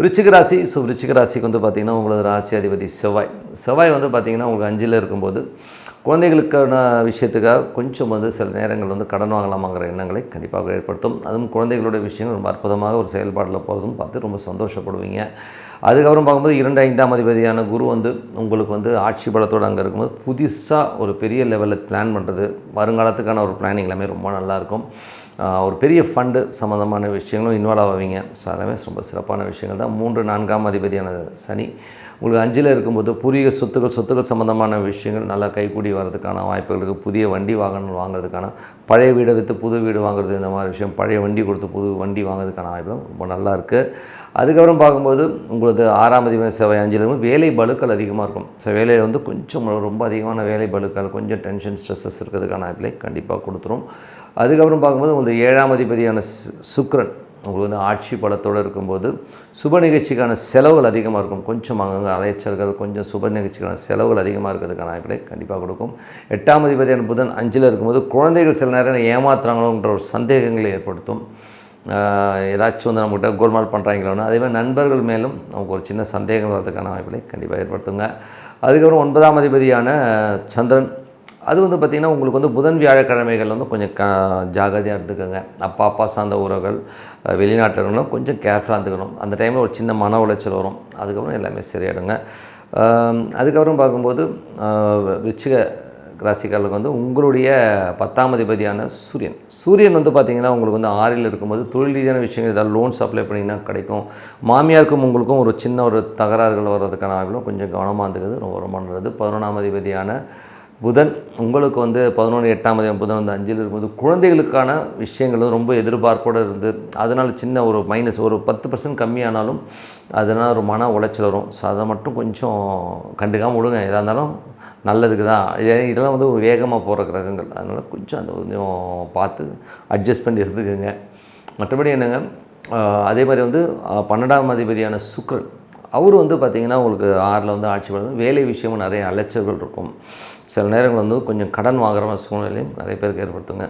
விருச்சிக ராசி. விருச்சிக ராசிக்கு வந்து பார்த்திங்கன்னா உங்களது ராசி அதிபதி செவ்வாய். செவ்வாய் வந்து பார்த்திங்கன்னா உங்களுக்கு 5ல் இருக்கும்போது குழந்தைகளுக்கான விஷயத்துக்காக கொஞ்சம் வந்து சில நேரங்கள் வந்து கடன் வாங்கலாமாங்கிற எண்ணங்களை கண்டிப்பாக ஏற்படுத்தும். அதுவும் குழந்தைகளுடைய விஷயங்கள் ரொம்ப அற்புதமாக ஒரு செயல்பாட்டில் போகிறதும் பார்த்து ரொம்ப சந்தோஷப்படுவீங்க. அதுக்கப்புறம் பார்க்கும்போது 2 5ஆம் அதிபதியான குரு வந்து உங்களுக்கு வந்து ஆட்சி பலத்தோடு அங்கே இருக்கும்போது புதுசாக ஒரு பெரிய லெவலில் பிளான் பண்ணுறது, வருங்காலத்துக்கான ஒரு பிளானிங் எல்லாமே ரொம்ப நல்லாயிருக்கும். ஒரு பெரிய ஃபண்டு சம்மந்தமான விஷயங்களும் இன்வால்வ் ஆவீங்க. ஸோ எல்லாமே ரொம்ப சிறப்பான விஷயங்கள் தான். 3 4ஆம் அதிபதியான சனி உங்களுக்கு 5ல் இருக்கும்போது பூர்வீக சொத்துக்கள் சம்மந்தமான விஷயங்கள் நல்லா கைக்கூடி வர்றதுக்கான வாய்ப்புகள் இருக்குது. புதிய வண்டி வாகனங்கள் வாங்குறதுக்கான, பழைய வீடை விற்று புது வீடு வாங்குறது, இந்த மாதிரி விஷயம், பழைய வண்டி கொடுத்து புது வண்டி வாங்குறதுக்கான வாய்ப்புகள் ரொம்ப நல்லா இருக்குது. அதுக்கப்புறம் பார்க்கும்போது உங்களுக்கு 6ஆம் அதிபதி செவ்வாய் 5ல் இருக்கும்போது வேலை பளுக்கள் அதிகமாக இருக்கும். ஸோ வேலையில் வந்து கொஞ்சம் ரொம்ப அதிகமான வேலை பளுக்கள், கொஞ்சம் டென்ஷன் ஸ்ட்ரெஸ்ஸஸ் இருக்கிறதுக்கான வாய்ப்புகளை கண்டிப்பாக கொடுத்துரும். அதுக்கப்புறம் பார்க்கும்போது உங்களுக்கு 7ஆம் அதிபதியான சுக்கிரன் உங்களுக்கு வந்து ஆட்சி பலத்தோடு இருக்கும்போது சுப நிகழ்ச்சிக்கான செலவுகள் அதிகமாக இருக்கும். கொஞ்சம் அங்கங்கே அலைச்சல்கள், கொஞ்சம் சுப நிகழ்ச்சிக்கான செலவுகள் அதிகமாக இருக்கிறதுக்கான வாய்ப்புகளை கண்டிப்பாக கொடுக்கும். 8ஆம் அதிபதியான புதன் 5ல் இருக்கும்போது குழந்தைகள் சில நேரம் ஏமாத்துறாங்களோன்ற ஒரு சந்தேகங்களை ஏற்படுத்தும். ஏதாச்சும் வந்து நம்மகிட்ட கோல்மால் பண்ணுறாங்களோன்னு, அதேமாதிரி நண்பர்கள் மேலும் நமக்கு ஒரு சின்ன சந்தேகம் வர்றதுக்கான வாய்ப்புகளை கண்டிப்பாக ஏற்படுத்துங்க. அதுக்கப்புறம் 9ஆம் அதிபதியான சந்திரன், அது வந்து பார்த்திங்கன்னா உங்களுக்கு வந்து புதன் வியாழக்கிழமைகள் வந்து கொஞ்சம் ஜாகிரதையாக எடுத்துக்கோங்க. அப்பா சார்ந்த உறவுகள், வெளிநாட்டிலும் கொஞ்சம் கேர்ஃபுல்லாக இருந்துக்கணும். அந்த டைமில் ஒரு சின்ன மன உளைச்சல் வரும். அதுக்கப்புறம் எல்லாமே சரியாயிடுங்க. அதுக்கப்புறம் பார்க்கும்போது விருச்சிக ராசிக்காரர்களுக்கு வந்து உங்களுடைய 10ஆம் அதிபதியான சூரியன் வந்து பார்த்திங்கன்னா உங்களுக்கு வந்து 6ல் இருக்கும்போது தொழில் ரீதியான விஷயங்கள் ஏதாவது லோன்ஸ் அப்ளை பண்ணிங்கன்னா கிடைக்கும். மாமியாருக்கும் உங்களுக்கும் ஒரு சின்ன ஒரு தகராறுகள் வர்றதுக்கான வாய்ப்புகளும் கொஞ்சம் கவனமாக இருந்துக்கிறது ரொம்ப ரொம்ப நல்லது. 11ஆம் அதிபதியான புதன் உங்களுக்கு வந்து 11 8ஆம் அதிபதி புதன் வந்து 5ல் இருக்கும்போது குழந்தைகளுக்கான விஷயங்களும் ரொம்ப எதிர்பார்ப்போடு இருந்து அதனால் சின்ன ஒரு மைனஸ் ஒரு 10% கம்மியானாலும் அதனால் ஒரு மன உளைச்சல் வரும். ஸோ அதை மட்டும் கொஞ்சம் கண்டுக்காமல் விடுங்க. எதாக இருந்தாலும் நல்லதுக்கு தான். இதெல்லாம் வந்து ஒரு வேகமாக போகிற கிரகங்கள், அதனால் கொஞ்சம் அந்த கொஞ்சம் பார்த்து அட்ஜஸ்ட் பண்ணி இருந்துக்குங்க. மற்றபடி என்னங்க, அதே மாதிரி வந்து 12ஆம் அதிபதியான சுக்கிரன், அவர் வந்து பார்த்திங்கன்னா உங்களுக்கு 6ல் வந்து ஆட்சி பண்ணுறது, வேலை விஷயமும் நிறைய அலைச்சல்கள் இருக்கும். சில நேரங்கள் வந்து கொஞ்சம் கடன் வாங்குகிற சூழ்நிலையும் நிறைய பேருக்கு ஏற்படுத்துங்க.